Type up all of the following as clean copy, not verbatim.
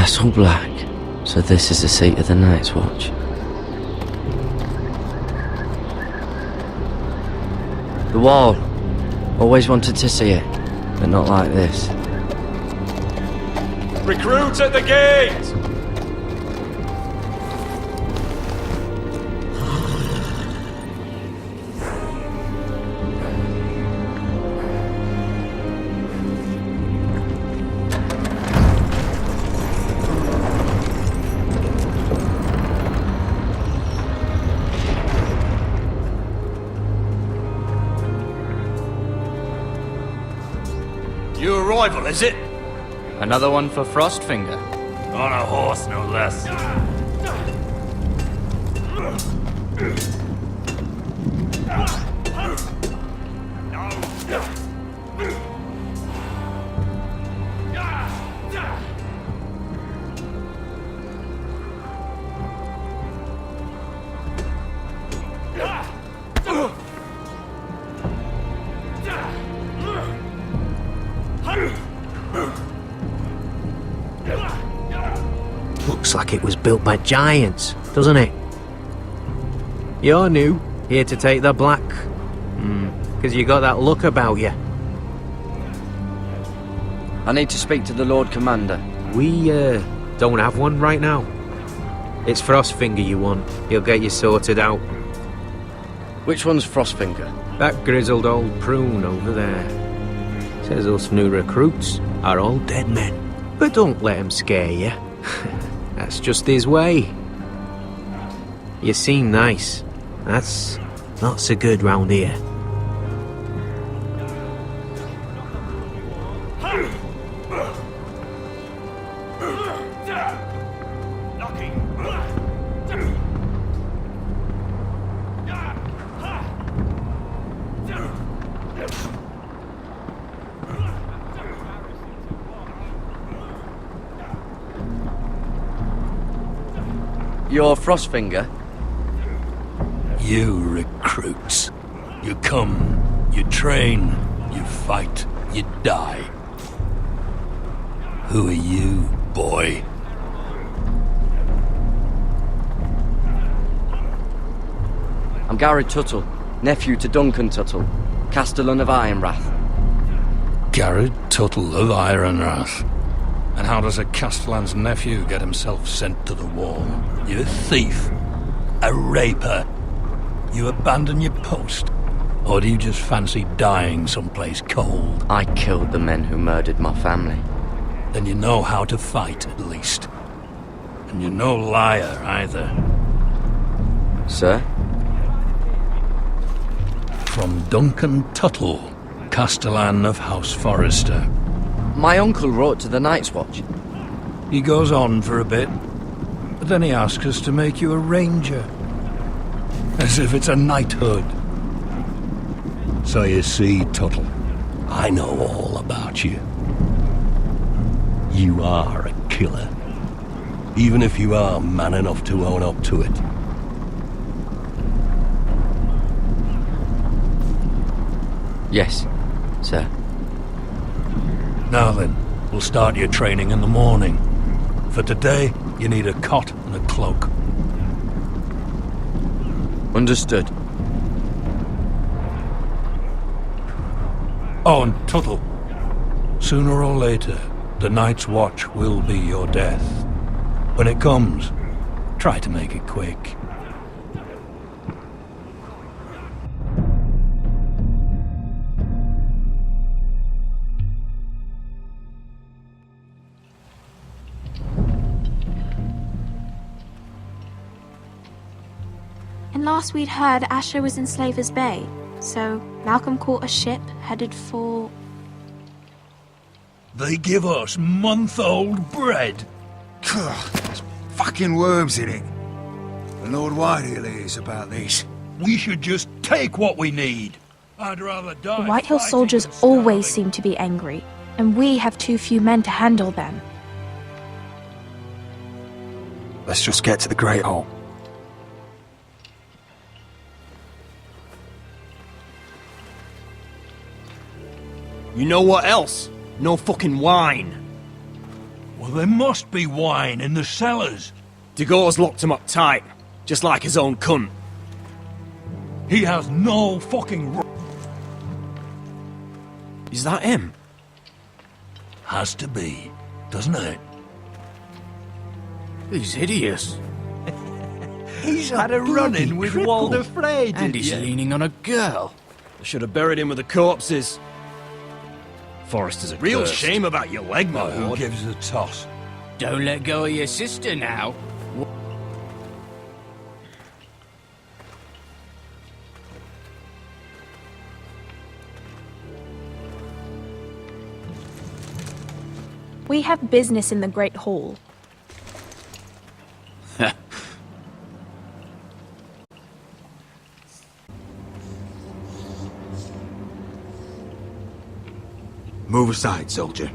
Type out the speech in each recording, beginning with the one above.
Castle Black. So this is the seat of the Night's Watch. The wall. Always wanted to see it, but not like this. Recruits at the gate! New arrival, is it? Another one for Frostfinger. On a horse, no less. Looks like it was built by giants, doesn't it? You're new, here to take the black. Because you got that look about you. I need to speak to the Lord Commander. We, don't have one right now. It's Frostfinger you want. He'll get you sorted out. Which one's Frostfinger? That grizzled old prune over there. Says us new recruits are all dead men. But don't let him scare you. That's just his way. You seem nice. That's not so good round here. You're Frostfinger? You recruits. You come, you train, you fight, you die. Who are you, boy? I'm Gary Tuttle, nephew to Duncan Tuttle, Castellan of Ironrath. Garrett Tuttle of Ironrath. And how does a Castellan's nephew get himself sent to the wall? You a thief? A raper? You abandon your post? Or do you just fancy dying someplace cold? I killed the men who murdered my family. Then you know how to fight, at least. And you're no liar, either. Sir? From Duncan Tuttle, Castellan of House Forrester. My uncle wrote to the Night's Watch. He goes on for a bit, but then he asks us to make you a ranger. As if it's a knighthood. So you see, Tuttle, I know all about you. You are a killer. Even if you are man enough to own up to it. Yes, sir. Now then, we'll start your training in the morning. For today, you need a cot and a cloak. Understood. Oh, and Tuttle. Sooner or later, the Night's Watch will be your death. When it comes, try to make it quick. And last we'd heard, Asher was in Slaver's Bay, so Malcolm caught a ship headed for... They give us month-old bread. There's fucking worms in it. The Lord Whitehill is about this. We should just take what we need. I'd rather die. The Whitehill fighting soldiers than always starving. seem to be angry, and we have too few men to handle them. Let's just get to the Great Hall. You know what else? No fucking wine. Well, there must be wine in the cellars. Degau's locked him up tight, just like his own cunt. He has no fucking Is that him? Has to be, doesn't it? He's hideous. He's had a run-in with Walder Frey, And he's leaning on a girl. I should have buried him with the corpses. Forrester's a Real cursed. shame about your leg, my Who lord. gives a toss? Don't let go of your sister now. We have business in the Great Hall. Move aside, soldier.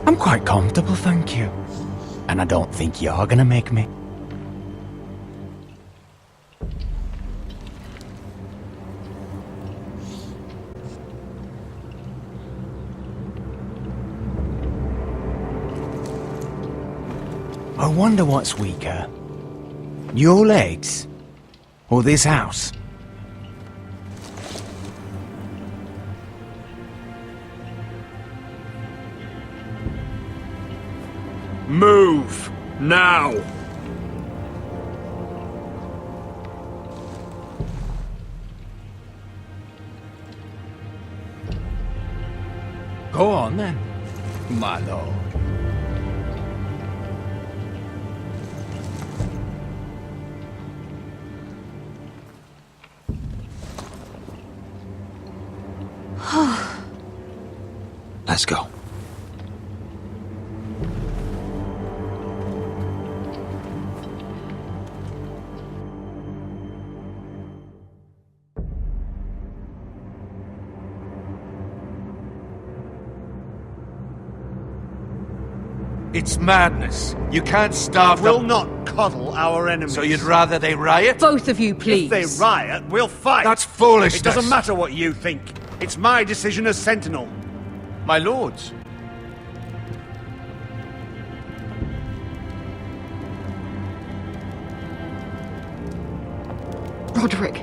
I'm quite comfortable, thank you. And I don't think you're gonna make me. I wonder what's weaker. Your legs? Or this house? Move! Now! Go on then, my lord. Let's go. It's madness. You can't starve We'll them. not coddle our enemies. So you'd rather they riot? Both of you, please. If they riot, we'll fight. That's foolishness. It doesn't matter what you think. It's my decision as Sentinel. My lords. Roderick.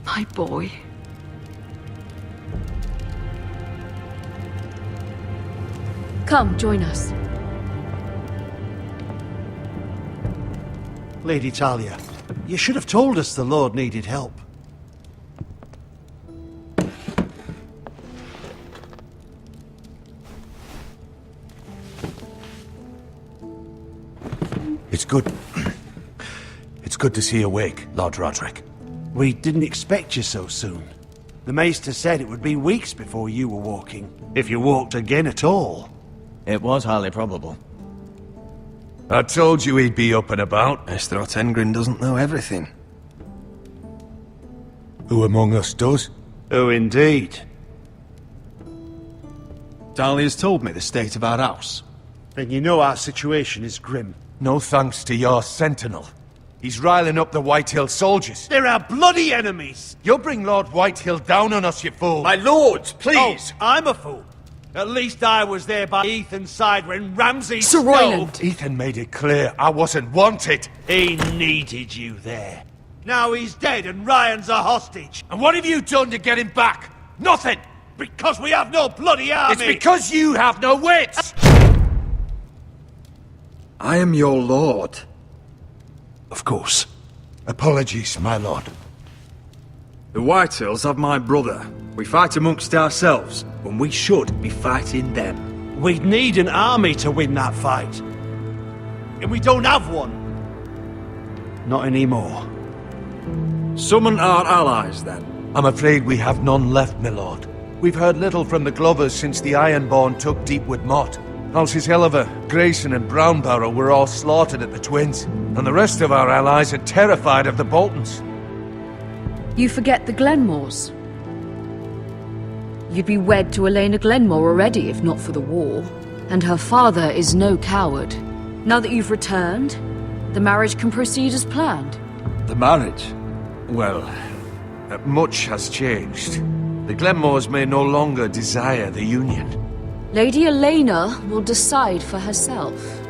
My boy. Come, join us. Lady Talia, you should have told us the Lord needed help. It's good. It's good to see you awake, Lord Roderick. We didn't expect you so soon. The Maester said it would be weeks before you were walking, if you walked again at all. It was highly probable. I told you he'd be up and about. Maester Otengrin doesn't know everything. Who among us does? Oh, indeed. Dahlia's told me the state of our house. Then you know our situation is grim. No thanks to your sentinel. He's riling up the Whitehill soldiers. They're our bloody enemies! You'll bring Lord Whitehill down on us, you fool! My lords, please! Oh, I'm a fool. At least I was there by Ethan's side when Ramsay Sir Royland! Ethan made it clear I wasn't wanted. He needed you there. Now he's dead and Ryan's a hostage. And what have you done to get him back? Nothing! Because we have no bloody army! It's because you have no wits! I am your lord. Of course. Apologies, my lord. The Whitehills have my brother. We fight amongst ourselves, when we should be fighting them. We'd need an army to win that fight. And we don't have one. Not anymore. Summon our allies, then. I'm afraid we have none left, my lord. We've heard little from the Glovers since the Ironborn took Deepwood Motte. Halsey's Helliver, Grayson and Brownbarrow were all slaughtered at the Twins, and the rest of our allies are terrified of the Boltons. You forget the Glenmores. You'd be wed to Elena Glenmore already if not for the war. And her father is no coward. Now that you've returned, the marriage can proceed as planned. The marriage? Well, much has changed. The Glenmores may no longer desire the Union. Lady Elena will decide for herself.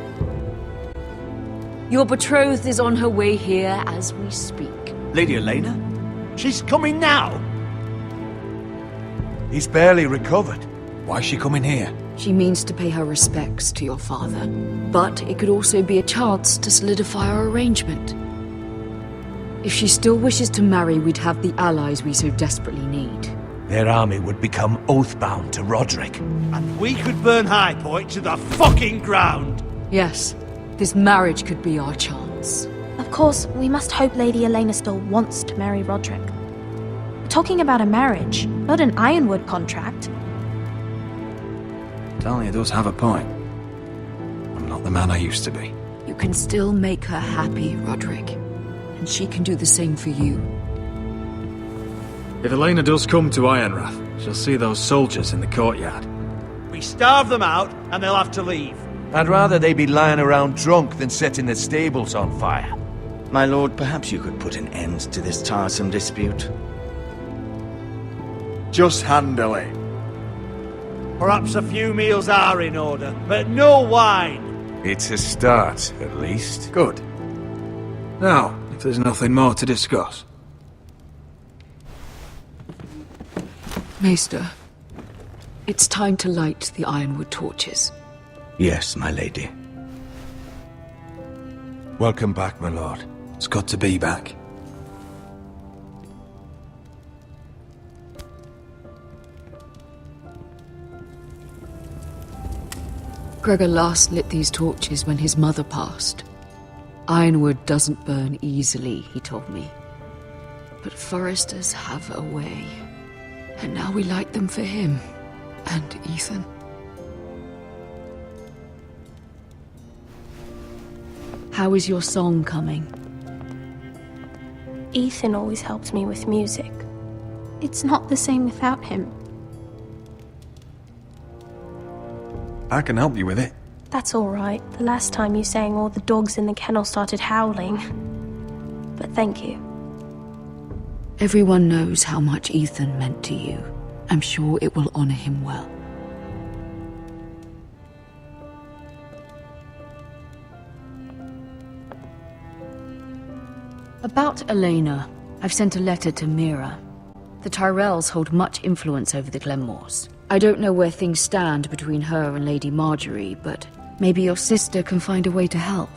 Your betrothed is on her way here as we speak. Lady Elena? She's coming now! He's barely recovered. Why's she coming here? She means to pay her respects to your father. But it could also be a chance to solidify our arrangement. If she still wishes to marry, we'd have the allies we so desperately need. Their army would become oath-bound to Roderick. And we could burn High Point to the fucking ground! Yes, this marriage could be our chance. Of course, we must hope Lady Elena still wants to marry Roderick. We're talking about a marriage, not an Ironwood contract. Talia does have a point. I'm not the man I used to be. You can still make her happy, Roderick. And she can do the same for you. If Elena does come to Ironrath, she'll see those soldiers in the courtyard. We starve them out, and they'll have to leave. I'd rather they be lying around drunk than setting the stables on fire. My lord, perhaps you could put an end to this tiresome dispute. Just handle it. Perhaps a few meals are in order, but no wine! It's a start, at least. Good. Now, if there's nothing more to discuss. Maester, it's time to light the Ironwood torches. Yes, my lady. Welcome back, my lord. It's good to be back. Gregor last lit these torches when his mother passed. Ironwood doesn't burn easily, he told me. But foresters have a way. And now we light them for him. And Ethan. How is your song coming? Ethan always helps me with music. It's not the same without him. I can help you with it. That's all right. The last time you sang, all the dogs in the kennel started howling. But thank you. Everyone knows how much Ethan meant to you. I'm sure it will honor him well. About Elena, I've sent a letter to Mira. The Tyrells hold much influence over the Glenmores. I don't know where things stand between her and Lady Marjorie, but maybe your sister can find a way to help.